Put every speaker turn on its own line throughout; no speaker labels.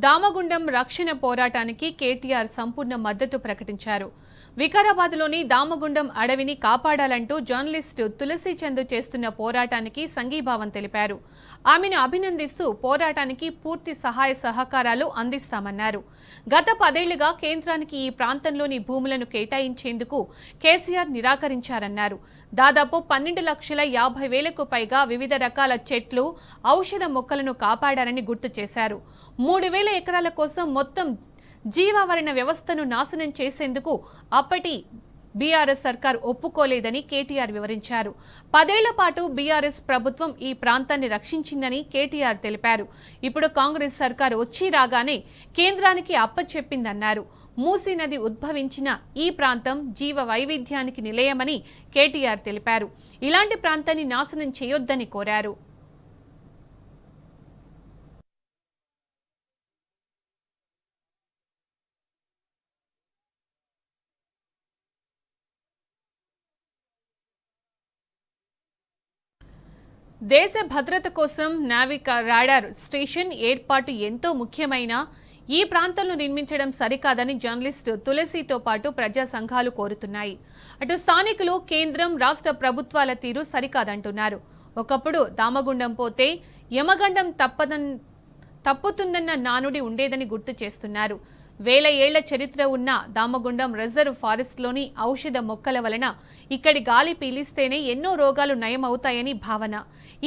దామగుండం రక్షణ పోరాటానికి కేటీఆర్ సంపూర్ణ మద్దతు ప్రకటించారు. వికారాబాద్లోని దామగుండం అడవిని కాపాడాలంటూ జర్నలిస్టు తులసి చందు చేస్తున్న పోరాటానికి సంఘీభావం తెలిపారు. ఆమెను అభినందిస్తూ పోరాటానికి పూర్తి సహాయ సహకారాలు అందిస్తామన్నారు. గత 10 ఏళ్లుగా కేంద్రానికి ఈ ప్రాంతంలోని భూములను కేటాయించేందుకు కేసీఆర్ నిరాకరించారన్నారు. దాదాపు 12,50,000కు పైగా వివిధ రకాల చెట్లు, ఔషధ మొక్కలను కాపాడారని గుర్తు చేశారు. 3,000 ఎకరాల కోసం మొత్తం జీవావరణ వ్యవస్థను నాశనం చేసేందుకు అప్పటి బీఆర్ఎస్ సర్కార్ ఒప్పుకోలేదని కేటీఆర్ వివరించారు. 10 ఏళ్ల పాటు బీఆర్ఎస్ ప్రభుత్వం ఈ ప్రాంతాన్ని రక్షించిందని కేటీఆర్ తెలిపారు. ఇప్పుడు కాంగ్రెస్ సర్కార్ వచ్చి రాగానే కేంద్రానికి అప్పచెప్పిందన్నారు. మూసీ నది ఉద్భవించిన ఈ ప్రాంతం జీవ వైవిధ్యానికి నిలయమని కేటీఆర్ తెలిపారు. ఇలాంటి ప్రాంతాన్ని నాశనం చేయొద్దని కోరారు. దేశ భద్రత కోసం నావికా రాడార్ స్టేషన్ ఏర్పాటు ఎంతో ముఖ్యమైన ఈ ప్రాంతంలో నిర్మించడం సరికాదని జర్నలిస్ట్ తులసితో పాటు ప్రజా సంఘాలు కోరుతున్నాయి. అటు స్థానికులు కేంద్రం, రాష్ట్ర ప్రభుత్వాల తీరు సరికాదంటున్నారు. ఒకప్పుడు దామగుండం పోతే యమగండం తప్పుతుందన్న నానుడి ఉండేదని గుర్తు చేస్తున్నారు. 1000 ఏళ్ల చరిత్ర ఉన్న దామగుండం రిజర్వ్ ఫారెస్ట్లోని ఔషధ మొక్కల వలన ఇక్కడి గాలి పీలిస్తేనే ఎన్నో రోగాలు నయమవుతాయని భావన.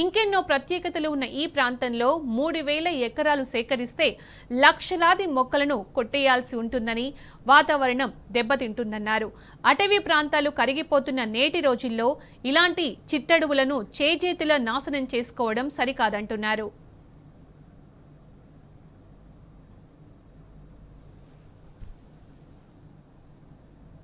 ఇంకెన్నో ప్రత్యేకతలు ఉన్న ఈ ప్రాంతంలో 3,000 ఎకరాలు సేకరిస్తే లక్షలాది మొక్కలను కొట్టేయాల్సి ఉంటుందని, వాతావరణం దెబ్బతింటుందన్నారు. అటవీ ప్రాంతాలు కరిగిపోతున్న నేటి రోజుల్లో ఇలాంటి చిట్టడువులను చేజేతులా నాశనం చేసుకోవడం సరికాదంటున్నారు.